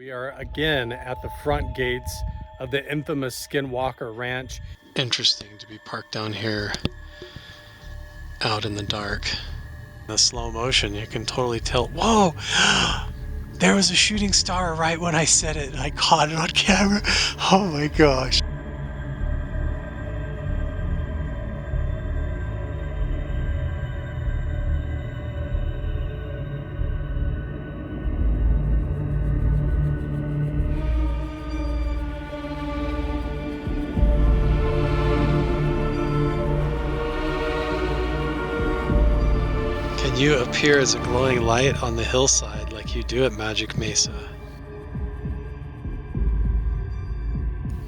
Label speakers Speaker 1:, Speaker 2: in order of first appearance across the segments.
Speaker 1: We are again at the front gates of the infamous Skinwalker Ranch. Interesting to be parked down here out in the dark. The slow motion, you can totally tell. Whoa! There was a shooting star right when I said it, and I caught it on camera. Oh my gosh. Can you appear as a glowing light on the hillside like you do at Magic Mesa?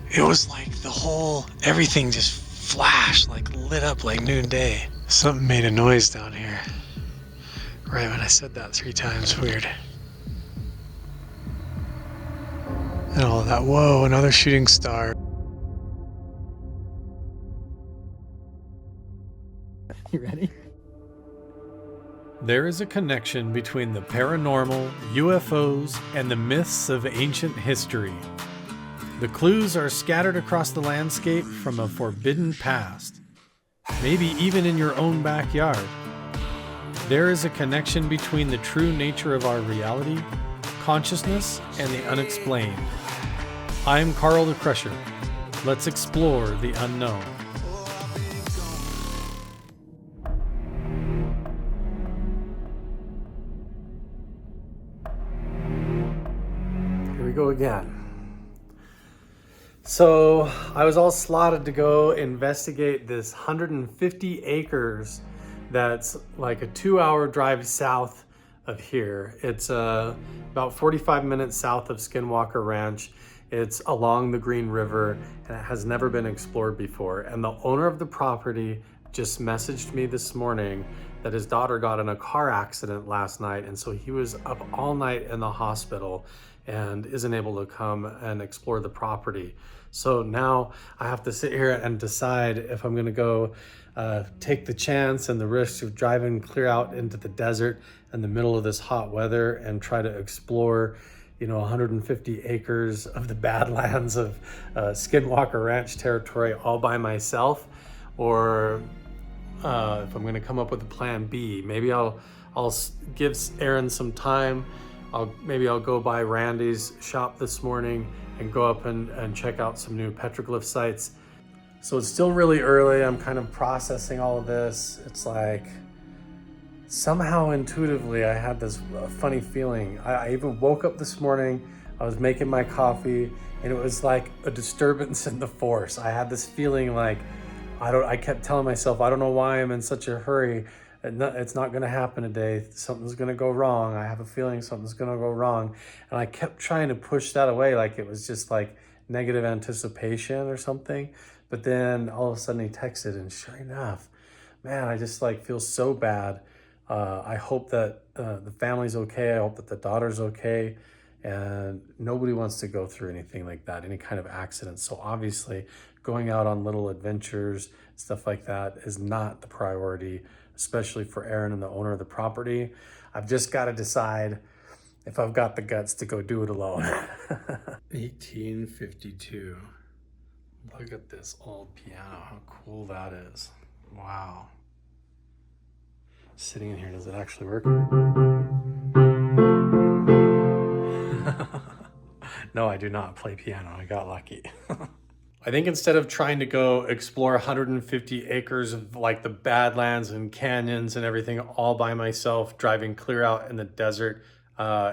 Speaker 1: It was like everything just flashed, like lit up like noonday. Something made a noise down here. Right when I said that 3 times, weird. And all of that, whoa, another shooting star.
Speaker 2: You ready?
Speaker 1: There is a connection between the paranormal, UFOs, and the myths of ancient history. The clues are scattered across the landscape from a forbidden past, maybe even in your own backyard. There is a connection between the true nature of our reality, consciousness, and the unexplained. I'm Carl the Crusher. Let's explore the unknown. Here we go again. So I was all slotted to go investigate this 150 acres that's like a 2-hour drive south of here. It's about 45 minutes south of Skinwalker Ranch. It's along the Green River and it has never been explored before. And the owner of the property just messaged me this morning that his daughter got in a car accident last night, and so he was up all night in the hospital and isn't able to come and explore the property. So now I have to sit here and decide if I'm gonna go take the chance and the risk of driving clear out into the desert in the middle of this hot weather and try to explore 150 acres of the Badlands of Skinwalker Ranch territory all by myself, or if I'm gonna come up with a plan B. Maybe I'll give Aaron some time. Maybe I'll go by Randy's shop this morning and go up and check out some new petroglyph sites. So it's still really early. I'm kind of processing all of this. It's like somehow intuitively I had this funny feeling. I even woke up this morning, I was making my coffee, and it was like a disturbance in the force. I had this feeling like, I kept telling myself, I don't know why I'm in such a hurry. It's not gonna happen today. Something's gonna go wrong. I have a feeling something's gonna go wrong. And I kept trying to push that away like it was just like negative anticipation or something. But then all of a sudden he texted, and sure enough, man, I just like feel so bad. I hope that the family's okay. I hope that the daughter's okay. And nobody wants to go through anything like that, any kind of accident. So obviously going out on little adventures, stuff like that is not the priority, especially for Aaron and the owner of the property. I've just got to decide if I've got the guts to go do it alone. 1852. Look at this old piano, how cool that is. Wow. Sitting in here, does it actually work? No, I do not play piano. I got lucky. I think instead of trying to go explore 150 acres of like the Badlands and canyons and everything all by myself, driving clear out in the desert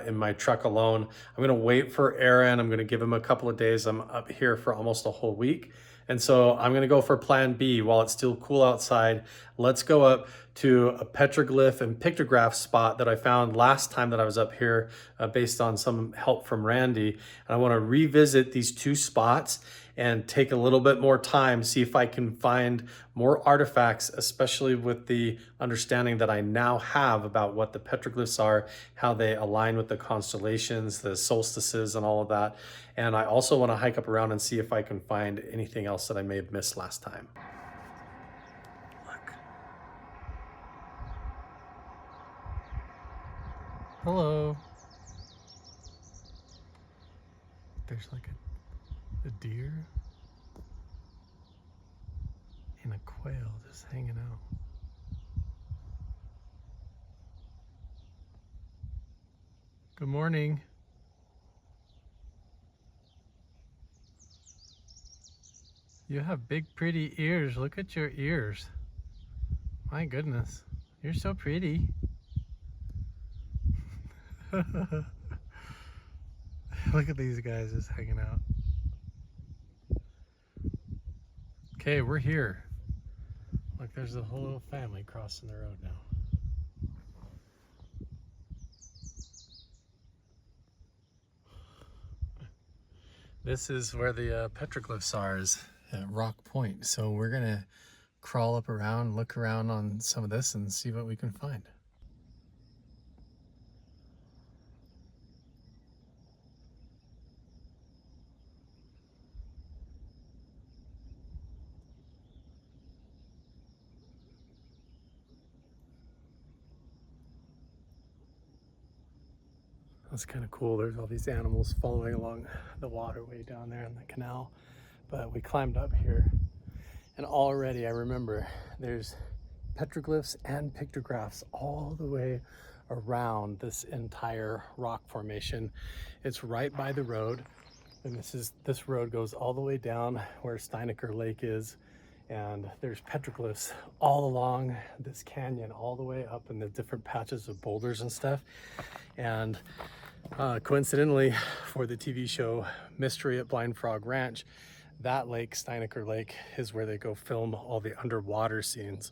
Speaker 1: in my truck alone, I'm gonna wait for Aaron. I'm gonna give him a couple of days. I'm up here for almost a whole week. And so I'm gonna go for plan B while it's still cool outside. Let's go up to a petroglyph and pictograph spot that I found last time that I was up here based on some help from Randy. And I wanna revisit these 2 spots and take a little bit more time, see if I can find more artifacts, especially with the understanding that I now have about what the petroglyphs are, how they align with the constellations, the solstices and all of that. And I also want to hike up around and see if I can find anything else that I may have missed last time. Look. Hello. there's like a deer and a quail just hanging out. Good morning. You have big pretty ears. Look at your ears. My goodness, you're so pretty. Look at these guys just hanging out. Okay, we're here. Look, there's a whole little family crossing the road now. This is where the petroglyphs are, is at Rock Point. So we're gonna crawl up around, look around on some of this and see what we can find. That's kind of cool. There's all these animals following along the waterway down there in the canal. But we climbed up here, and already I remember there's petroglyphs and pictographs all the way around this entire rock formation. It's right by the road, and this road goes all the way down where Skinwalker Lake is, and there's petroglyphs all along this canyon, all the way up in the different patches of boulders and stuff. And coincidentally, for the TV show Mystery at Blind Frog Ranch, that lake, Skinwalker Lake, is where they go film all the underwater scenes,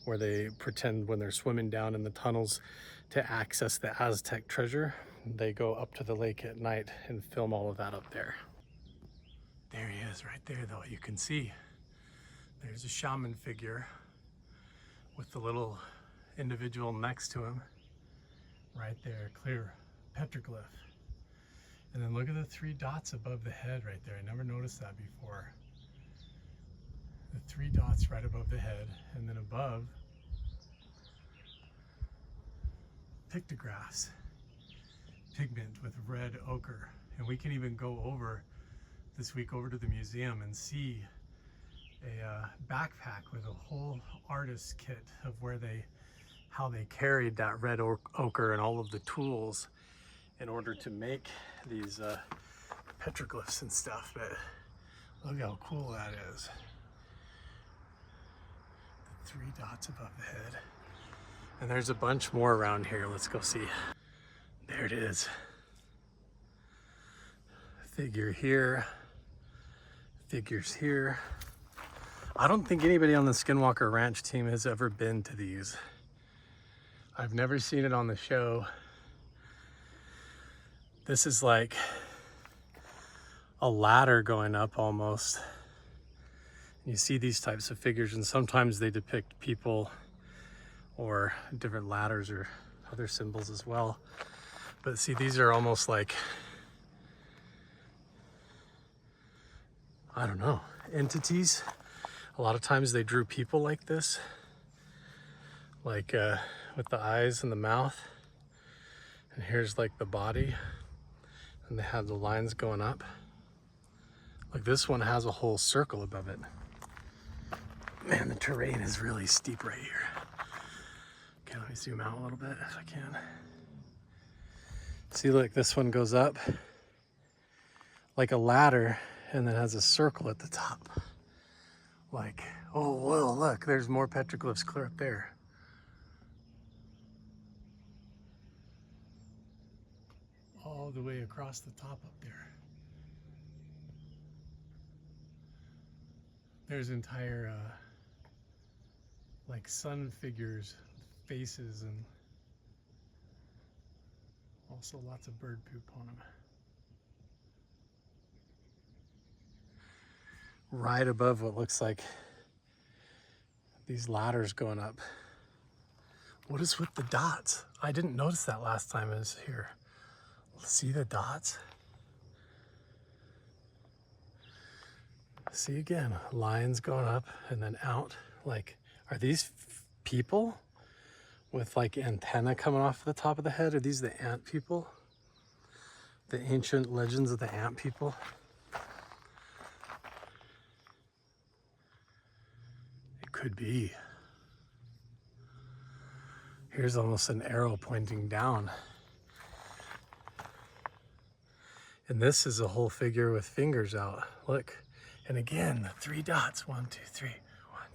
Speaker 1: where they pretend when they're swimming down in the tunnels to access the Aztec treasure. They go up to the lake at night and film all of that up there. There he is right there, though. You can see there's a shaman figure with the little individual next to him right there, clear petroglyph. And then look at the 3 dots above the head right there. I never noticed that before. The 3 dots right above the head, and then above, pictographs, pigment with red ochre. And we can even go over this week over to the museum and see a backpack with a whole artist's kit of how they carried that red ochre and all of the tools in order to make these petroglyphs and stuff. But look how cool that is. The 3 dots above the head. And there's a bunch more around here. Let's go see. There it is. Figure here. Figures here. I don't think anybody on the Skinwalker Ranch team has ever been to these. I've never seen it on the show. This is like a ladder going up almost. You see these types of figures, and sometimes they depict people or different ladders or other symbols as well. But see, these are almost like, I don't know, entities. A lot of times they drew people like this, like with the eyes and the mouth. And here's like the body, and they have the lines going up. Like this one has a whole circle above it. Man, the terrain is really steep right here. Okay, let me zoom out a little bit if I can. See, look, this one goes up like a ladder and then has a circle at the top. Like, oh, well, look, there's more petroglyphs clear up there. All the way across the top up there. There's entire, like sun figures, faces, and also lots of bird poop on them. Right above what looks like these ladders going up. What is with the dots? I didn't notice that last time I was here. See the dots? See again, lines going up and then out. Like, are these people with like antenna coming off the top of the head? Are these the ant people? The ancient legends of the ant people. It could be. Here's almost an arrow pointing down. And this is a whole figure with fingers out. Look. And again, the 3 dots. 1, 2, 3. 1,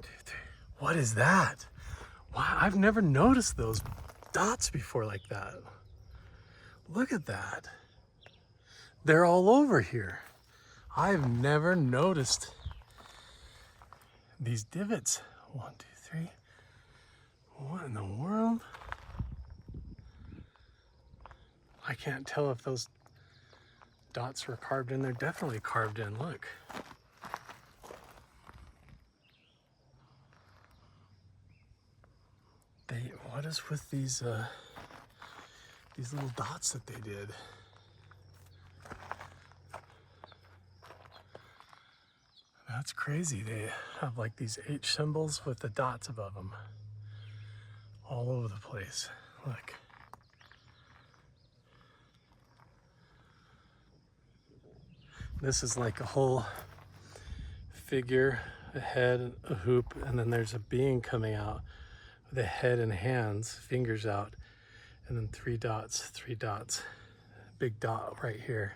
Speaker 1: 2, 3. What is that? Wow, I've never noticed those dots before like that. Look at that. They're all over here. I've never noticed these divots. 1, 2, 3. What in the world? I can't tell if those dots were carved in. They're definitely carved in. Look. What is with these little dots that they did? That's crazy. They have like these H symbols with the dots above them all over the place. Look. This is like a whole figure, a head, a hoop, and then there's a being coming out with a head and hands, fingers out, and then 3 dots, 3 dots. Big dot right here.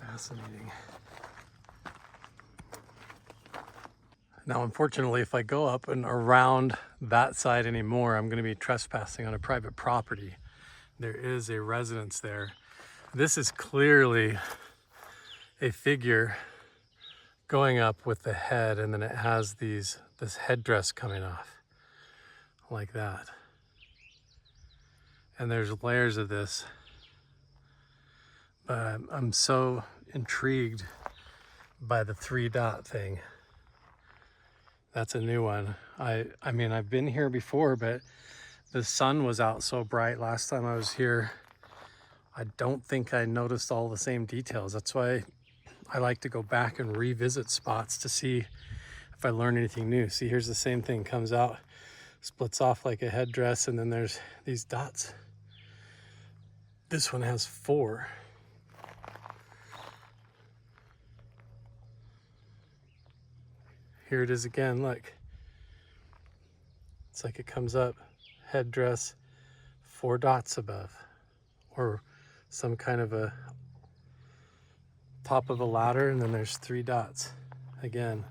Speaker 1: Fascinating. Now, unfortunately, if I go up and around that side anymore, I'm going to be trespassing on a private property. There is a residence there. This is clearly a figure going up with the head, and then it has this headdress coming off like that. And there's layers of this. But I'm so intrigued by the 3 dot thing. That's a new one. I mean, I've been here before, but the sun was out so bright last time I was here. I don't think I noticed all the same details. That's why I like to go back and revisit spots to see if I learn anything new. See, here's the same thing, comes out, splits off like a headdress, and then there's these dots. This one has 4. Here it is again, look. It's like it comes up, headdress, 4 dots above, or some kind of a top of a ladder, and then there's 3 dots. Again,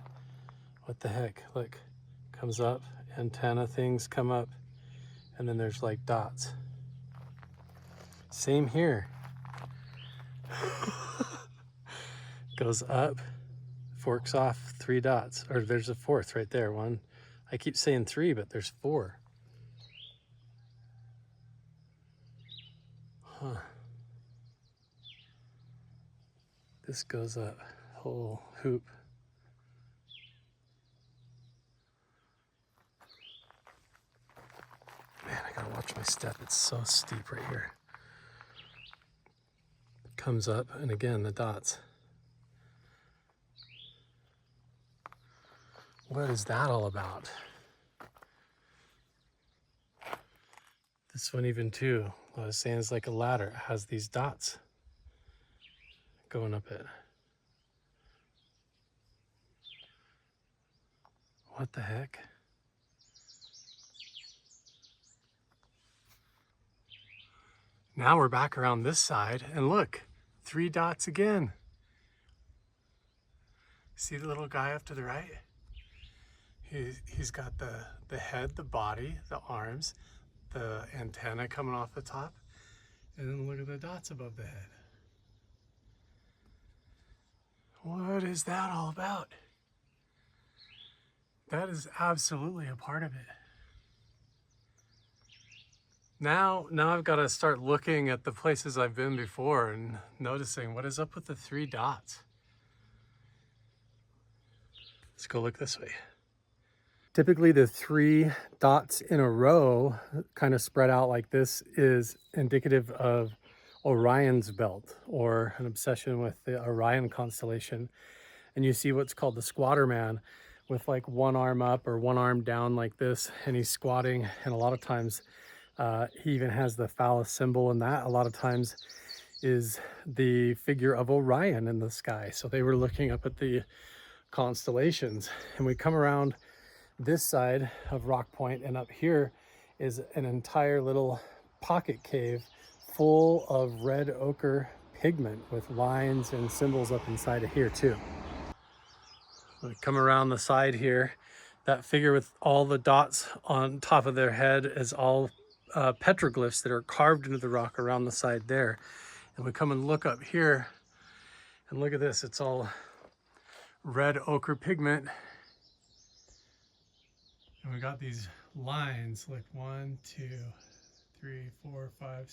Speaker 1: what the heck? Look, comes up, antenna things come up, and then there's like dots. Same here. Goes up, forks off, 3 dots, or there's a 4th right there. One, I keep saying 3, but there's 4. Huh. This goes up, whole hoop. Man, I gotta watch my step. It's so steep right here. Comes up, and again, the dots. What is that all about? This one even too, I was saying, it's like a ladder. It has these dots going up it. What the heck? Now we're back around this side, and look, 3 dots again. See the little guy up to the right? He's got the head, the body, the arms, the antenna coming off the top, and then look at the dots above the head. What is that all about? That is absolutely a part of it. Now I've got to start looking at the places I've been before and noticing what is up with the 3 dots. Let's go look this way. Typically the 3 dots in a row, kind of spread out like this, is indicative of Orion's belt, or an obsession with the Orion constellation. And you see what's called the squatter man, with like one arm up or one arm down like this, and he's squatting. And a lot of times He even has the phallus symbol, and that a lot of times is the figure of Orion in the sky. So they were looking up at the constellations. And we come around this side of Rock Point, and up here is an entire little pocket cave full of red ochre pigment with lines and symbols up inside of here too. We come around the side here. That figure with all the dots on top of their head is all petroglyphs that are carved into the rock around the side there. And we come and look up here, and look at this. It's all red ochre pigment. And we got these lines, like 1, 2, 3, 4, 5,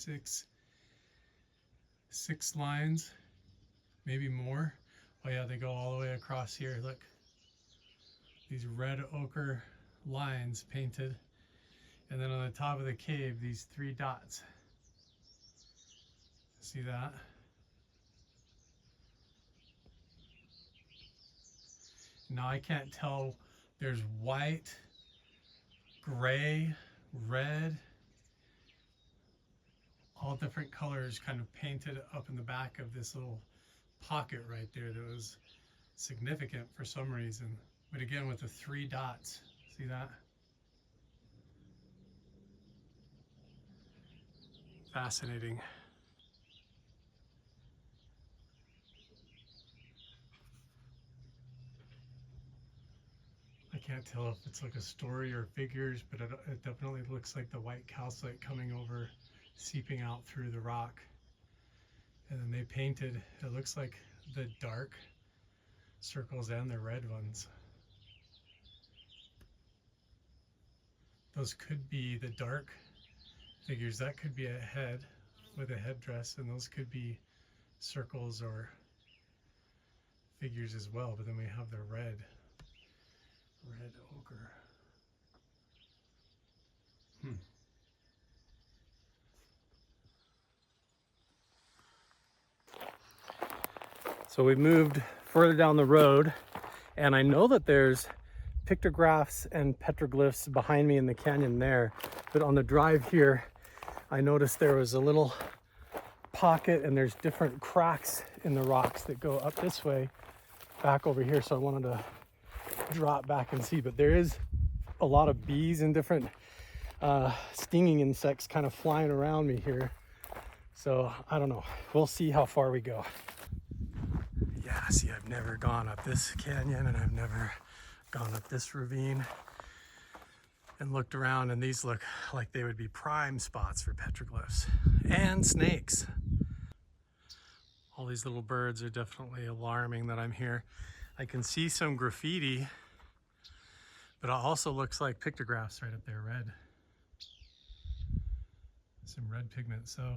Speaker 1: 6 lines, maybe more. Oh yeah, they go all the way across here. Look, these red ochre lines painted. And then on the top of the cave, these 3 dots. See that? Now I can't tell. There's white, gray, red, all different colors kind of painted up in the back of this little pocket right there that was significant for some reason. But again, with the 3 dots, see that? Fascinating. I can't tell if it's like a story or figures, but it definitely looks like the white calcite coming over, seeping out through the rock. And then they painted, it looks like the dark circles and the red ones. Those could be the dark figures. That could be a head with a headdress, and those could be circles or figures as well. But then we have the red ochre. So we moved further down the road, and I know that there's pictographs and petroglyphs behind me in the canyon there, but on the drive here I noticed there was a little pocket, and there's different cracks in the rocks that go up this way back over here. So I wanted to drop back and see, but there is a lot of bees and different stinging insects kind of flying around me here. So I don't know, we'll see how far we go. Yeah, see, I've never gone up this canyon, and I've never gone up this ravine and looked around, and these look like they would be prime spots for petroglyphs and snakes. All these little birds are definitely alarming that I'm here. I can see some graffiti, but it also looks like pictographs right up there, red. Some red pigment, so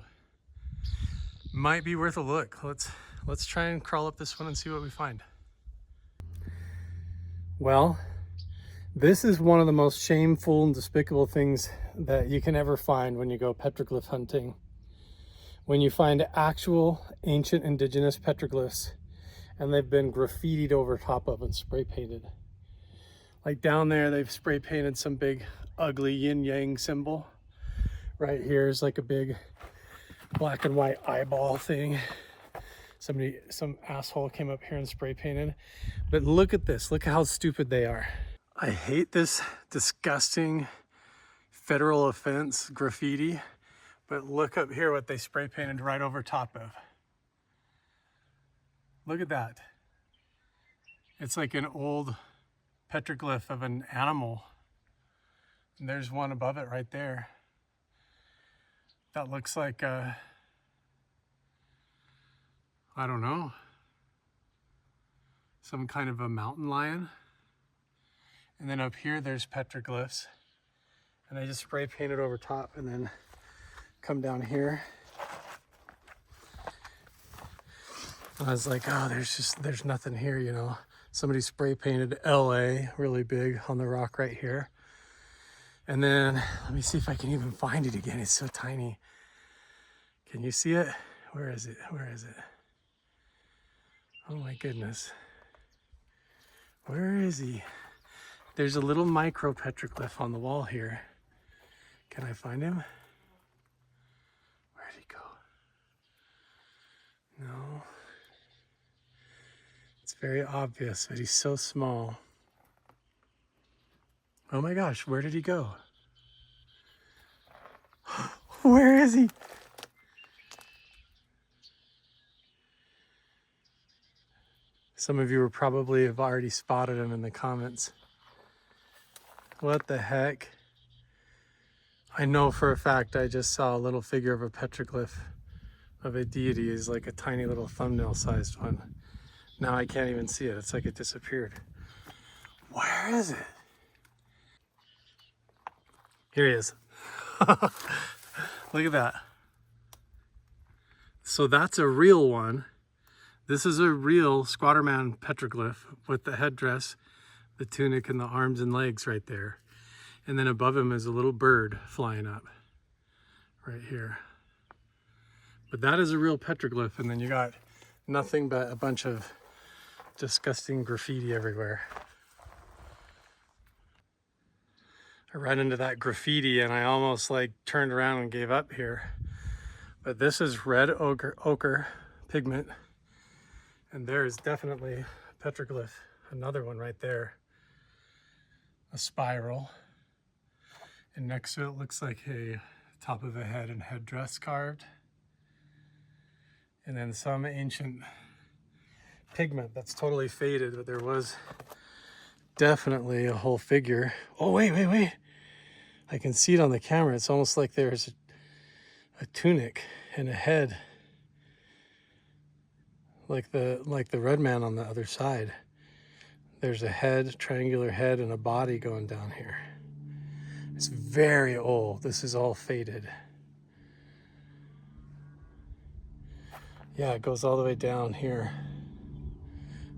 Speaker 1: might be worth a look. Let's try and crawl up this one and see what we find. Well, this is one of the most shameful and despicable things that you can ever find when you go petroglyph hunting. When you find actual ancient indigenous petroglyphs, and they've been graffitied over top of and spray painted. Like down there, they've spray painted some big ugly yin yang symbol. Right here is like a big black and white eyeball thing. Some asshole came up here and spray painted. But look at this, look how stupid they are. I hate this disgusting federal offense graffiti, but look up here what they spray painted right over top of. Look at that. It's like an old petroglyph of an animal. And there's one above it right there. That looks like I don't know, some kind of a mountain lion. And then up here there's petroglyphs, and they just spray painted over top, and then come down here. I was like, oh, there's nothing here, you know. Somebody spray painted LA really big on the rock right here. And then let me see if I can even find it again. It's so tiny. Can you see it? Where is it? Where is it? Oh my goodness. Where is he? There's a little micro petroglyph on the wall here. Can I find him? Where'd he go? No. It's very obvious that he's so small. Oh my gosh, where did he go? Where is he? Some of you will probably have already spotted him in the comments. What the heck? I know for a fact I just saw a little figure of a petroglyph of a deity. It's like a tiny little thumbnail sized one. Now I can't even see it. It's like it disappeared. Where is it? Here he is. Look at that. So that's a real one. This is a real Squatterman petroglyph with the headdress, the tunic, and the arms and legs right there. And then above him is a little bird flying up right here. But that is a real petroglyph, and then you got nothing but a bunch of disgusting graffiti everywhere. I ran into that graffiti and I almost like turned around and gave up here. But this is red ochre pigment, and there is definitely a petroglyph, another one right there, a spiral. And next to it looks like a top of a head and headdress carved. And then some ancient pigment that's totally faded, but there was definitely a whole figure. Oh, wait. I can see it on the camera. It's almost like there's a tunic and a head. Like the red man on the other side. There's a head, triangular head, and a body going down here. It's very old. This is all faded. Yeah, it goes all the way down here.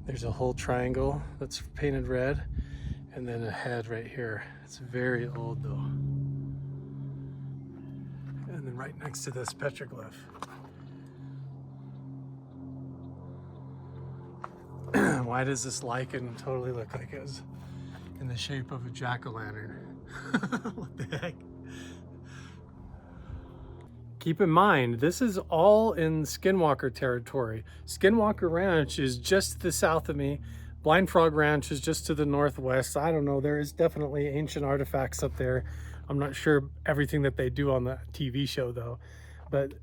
Speaker 1: There's a whole triangle that's painted red, and then a head right here. It's very old though. And then right next to this petroglyph. Why does this lichen totally look like it was in the shape of a jack-o'-lantern? What the heck? Keep in mind, this is all in Skinwalker territory. Skinwalker Ranch is just to the south of me. Blind Frog Ranch is just to the northwest. I don't know, there is definitely ancient artifacts up there. I'm not sure everything that they do on the TV show though. But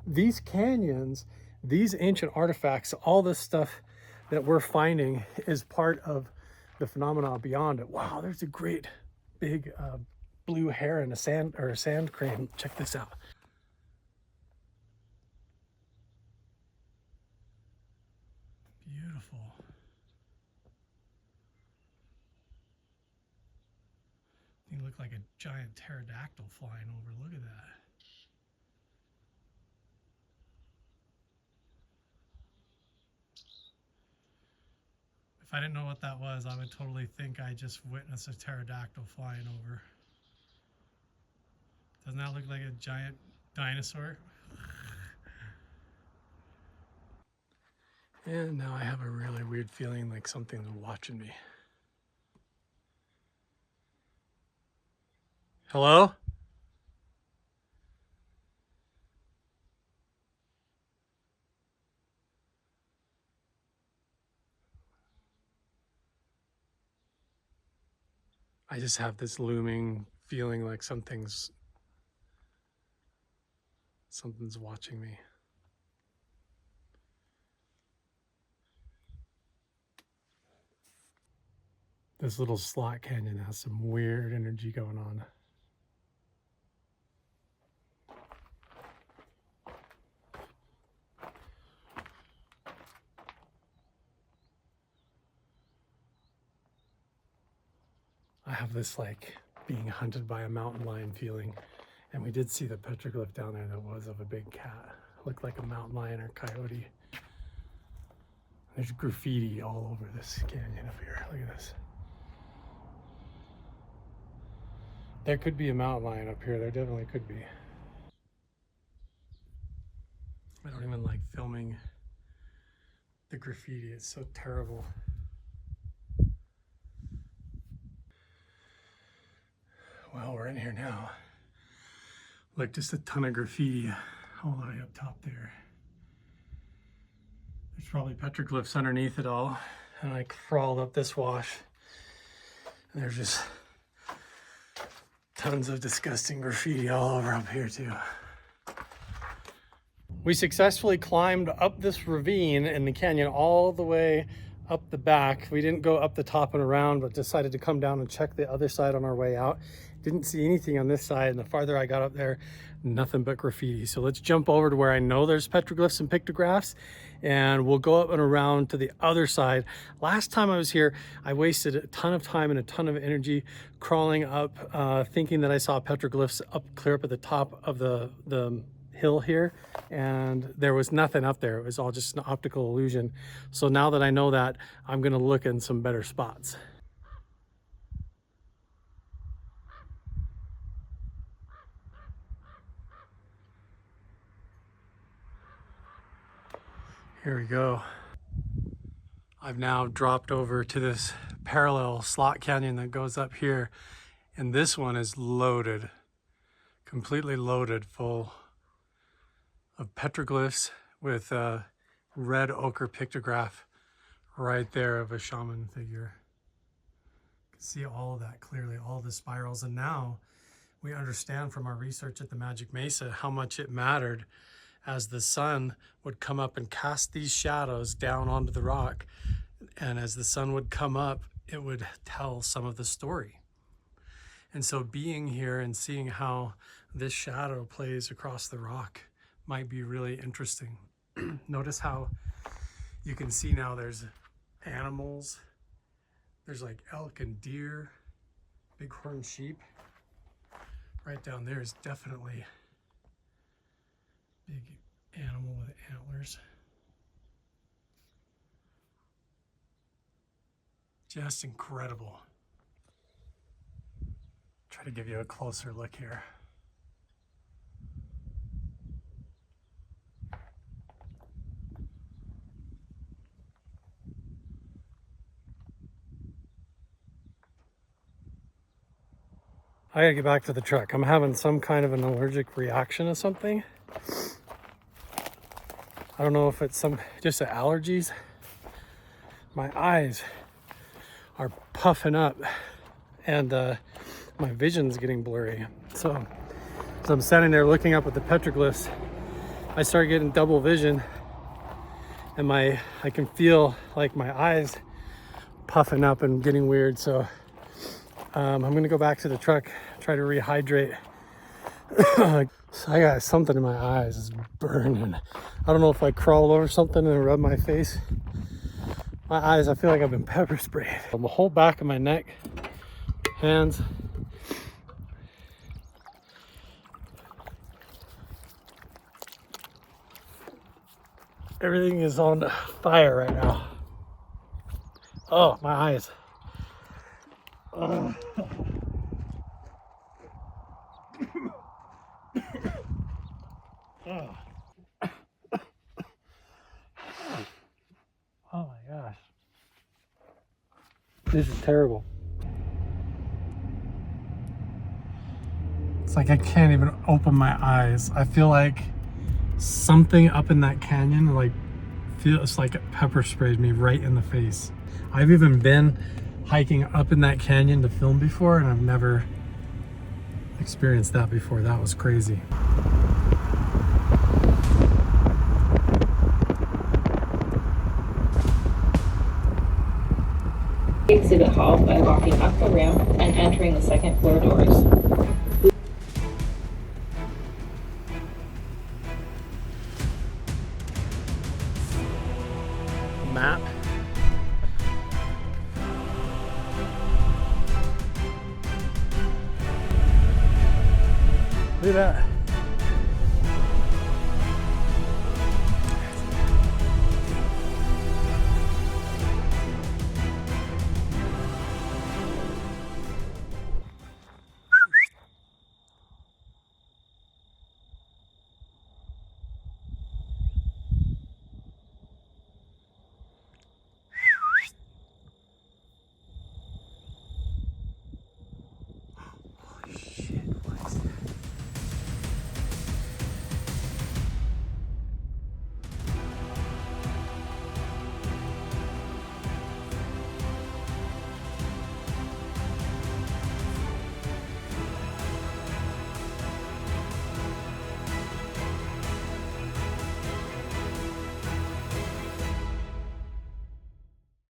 Speaker 1: these canyons, these ancient artifacts, all this stuff that we're finding is part of the phenomena beyond it. Wow, there's a great big blue heron, a sand crane. Check this out. Beautiful. Thing looked like a giant pterodactyl flying over. Look at that. If I didn't know what that was, I would totally think I just witnessed a pterodactyl flying over. Doesn't that look like a giant dinosaur? And now I have a really weird feeling like something's watching me. Hello? I just have this looming feeling like something's watching me. This little slot canyon has some weird energy going on. I have this like being hunted by a mountain lion feeling. And we did see the petroglyph down there that was of a big cat. Looked like a mountain lion or coyote. There's graffiti all over this canyon up here. Look at this. There could be a mountain lion up here. There definitely could be. I don't even like filming the graffiti. It's so terrible. Well, we're in here now. Like just a ton of graffiti all the way up top there. There's probably petroglyphs underneath it all. And I crawled up this wash. And there's just tons of disgusting graffiti all over up here too. We successfully climbed up this ravine in the canyon all the way up the back. We didn't go up the top and around, but decided to come down and check the other side on our way out. Didn't see anything on this side, and the farther I got up there, nothing but graffiti. So let's jump over to where I know there's petroglyphs and pictographs, and we'll go up and around to the other side. Last time I was here, I wasted a ton of time and a ton of energy crawling up, thinking that I saw petroglyphs up clear up at the top of the hill here, and there was nothing up there. It was all just an optical illusion. So now that I know that, I'm gonna look in some better spots. Here we go. I've now dropped over to this parallel slot canyon that goes up here, and this one is loaded, completely loaded full of petroglyphs with a red ochre pictograph right there of a shaman figure. You can see all of that clearly, all the spirals. And now we understand from our research at the Magic Mesa how much it mattered as the sun would come up and cast these shadows down onto the rock. And as the sun would come up, it would tell some of the story. And so being here and seeing how this shadow plays across the rock might be really interesting. Notice how you can see now there's animals. There's like elk and deer, bighorn sheep. Right down there is definitely a big animal with antlers. Just incredible. Try to give you a closer look here. I gotta get back to the truck. I'm having some kind of an allergic reaction to something. I don't know if it's just the allergies. My eyes are puffing up and my vision's getting blurry. So as I'm standing there looking up at the petroglyphs, I start getting double vision, and I can feel like my eyes puffing up and getting weird. So I'm gonna go back to the truck, try to rehydrate. So I got something in my eyes, it's burning. I don't know if I crawl over something and rub my face. My eyes, I feel like I've been pepper sprayed. On the whole back of my neck, hands. Everything is on fire right now. Oh, my eyes. Oh my gosh. This is terrible. It's like I can't even open my eyes. I feel like something up in that canyon feels like it pepper sprayed me right in the face. I've even been hiking up in that canyon to film before, and I've never experienced that before. That was crazy.
Speaker 2: Exhibit hall by walking up the ramp and entering the second floor doors.
Speaker 1: Map. Look at that.